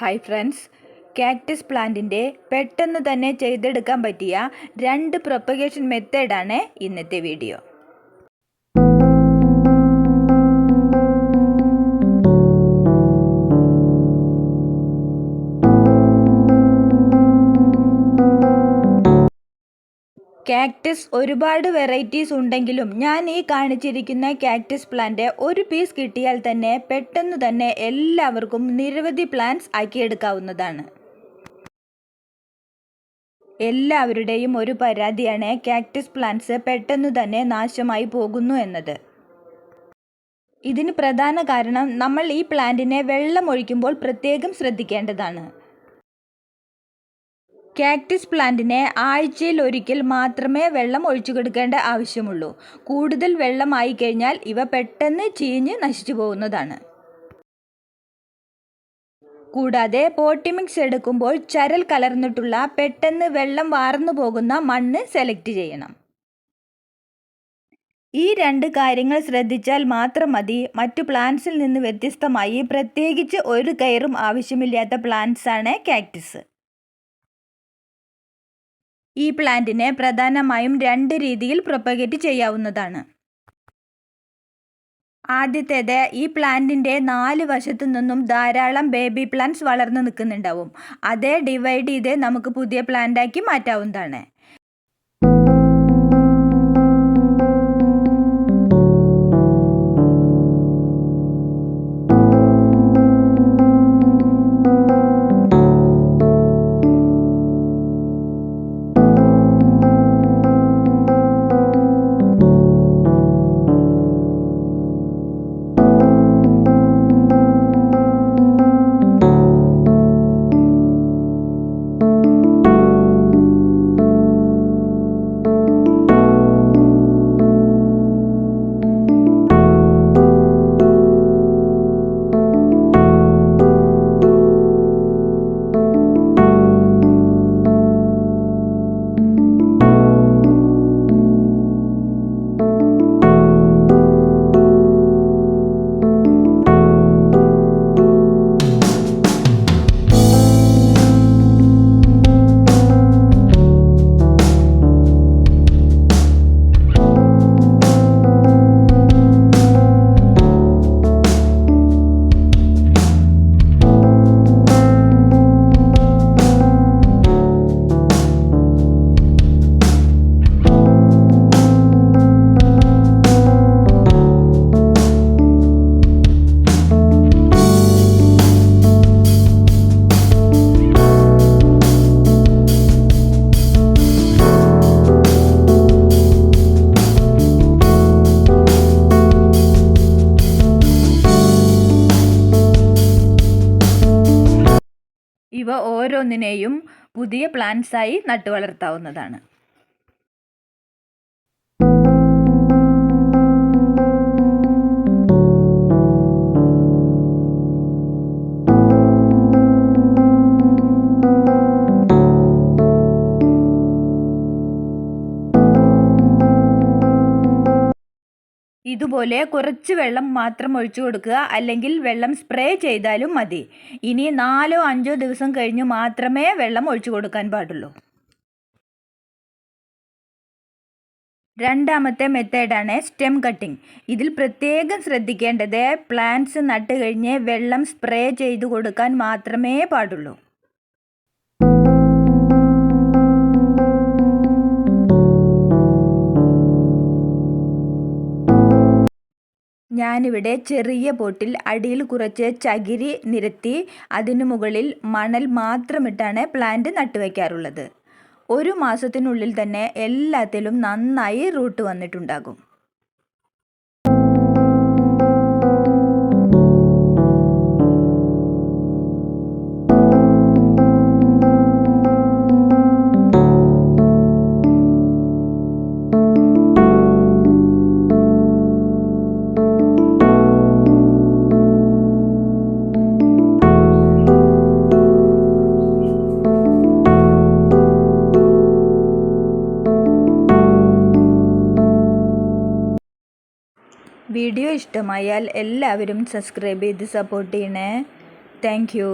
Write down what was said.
Hi friends, cactus പ്ലാന്റിൻ്റെ പെട്ടെന്ന് തന്നെ ചെയ്തെടുക്കാൻ പറ്റിയ 2 പ്രൊപ്പഗേഷൻ മെത്തേഡാണ് ഇന്നത്തെ വീഡിയോ. കാക്ടസ് ഒരുപാട് വെറൈറ്റീസ് ഉണ്ടെങ്കിലും ഞാൻ ഈ കാണിച്ചിരിക്കുന്ന കാക്ടസ് പ്ലാന്റ് ഒരു പീസ് കിട്ടിയാൽ തന്നെ പെട്ടെന്ന് തന്നെ എല്ലാവർക്കും നിരവധി പ്ലാന്റ്സ് ആക്കിയെടുക്കാവുന്നതാണ്. എല്ലാവരുടെയും ഒരു പരാതിയാണ് കാക്ടസ് പ്ലാന്റ്സ് പെട്ടെന്ന് തന്നെ നാശമായി പോകുന്നു എന്നത്. ഇതിന് പ്രധാന കാരണം നമ്മൾ ഈ പ്ലാന്റിനെ വെള്ളം ഒഴിക്കുമ്പോൾ പ്രത്യേകം ശ്രദ്ധിക്കേണ്ടതാണ്. കാക്ടസ് പ്ലാന്റിനെ ആഴ്ചയിൽ ഒരിക്കൽ മാത്രമേ വെള്ളം ഒഴിച്ചു കൊടുക്കേണ്ട ആവശ്യമുള്ളൂ. കൂടുതൽ വെള്ളം ആയിക്കഴിഞ്ഞാൽ ഇവ പെട്ടെന്ന് ചീഞ്ഞ് നശിച്ചു പോകുന്നതാണ്. കൂടാതെ പോട്ടി മിക്സ് എടുക്കുമ്പോൾ ചരൽ കലർന്നിട്ടുള്ള പെട്ടെന്ന് വെള്ളം വാർന്നു പോകുന്ന മണ്ണ് സെലക്ട് ചെയ്യണം. ഈ 2 കാര്യങ്ങൾ ശ്രദ്ധിച്ചാൽ മാത്രം മതി. മറ്റു പ്ലാന്റ്സിൽ നിന്ന് വ്യത്യസ്തമായി പ്രത്യേകിച്ച് ഒരു കെയറും ആവശ്യമില്ലാത്ത പ്ലാന്റ്സ് ആണ് കാക്ടസ്. ഈ പ്ലാന്റിനെ പ്രധാനമായും 2 രീതിയിൽ പ്രൊപ്പഗേറ്റ് ചെയ്യാവുന്നതാണ്. ആദ്യത്തേത്, ഈ പ്ലാന്റിൻ്റെ 4 വശത്തു നിന്നും ധാരാളം ബേബി പ്ലാന്റ്സ് വളർന്നു നിൽക്കുന്നുണ്ടാവും. അതേ ഡിവൈഡ് ചെയ്ത് നമുക്ക് പുതിയ പ്ലാന്റാക്കി മാറ്റാവുന്നതാണ്. ഇവ ഓരോന്നിനെയും പുതിയ പ്ലാന്റ്സായി നട്ടു വളർത്താവുന്നതാണ്. ഇതുപോലെ കുറച്ച് വെള്ളം മാത്രം ഒഴിച്ചു കൊടുക്കുക, അല്ലെങ്കിൽ വെള്ളം സ്പ്രേ ചെയ്താലും മതി. ഇനി 4-5 ദിവസം കഴിഞ്ഞ് മാത്രമേ വെള്ളം ഒഴിച്ചു കൊടുക്കാൻ പാടുള്ളൂ. രണ്ടാമത്തെ മെത്തേഡാണ് സ്റ്റെം കട്ടിംഗ്. ഇതിൽ പ്രത്യേകം ശ്രദ്ധിക്കേണ്ടത് പ്ലാന്റ്സ് നട്ട് കഴിഞ്ഞ് വെള്ളം സ്പ്രേ ചെയ്തു കൊടുക്കാൻ മാത്രമേ പാടുള്ളൂ. ഞാനിവിടെ ചെറിയ പോട്ടിൽ അടിയിൽ കുറച്ച് ചകിരി നിരത്തി അതിനു മുകളിൽ മണൽ മാത്രമിട്ടാണ് പ്ലാന്റ് നട്ടുവയ്ക്കാറുള്ളത്. 1 മാസത്തിനുള്ളിൽ തന്നെ എല്ലാത്തിലും നന്നായി റൂട്ട് വന്നിട്ടുണ്ടാകും. വീഡിയോ ഇഷ്ടമായാൽ എല്ലാവരും സബ്സ്ക്രൈബ് ചെയ്ത് സപ്പോർട്ട് ചെയ്യണേ. Thank you.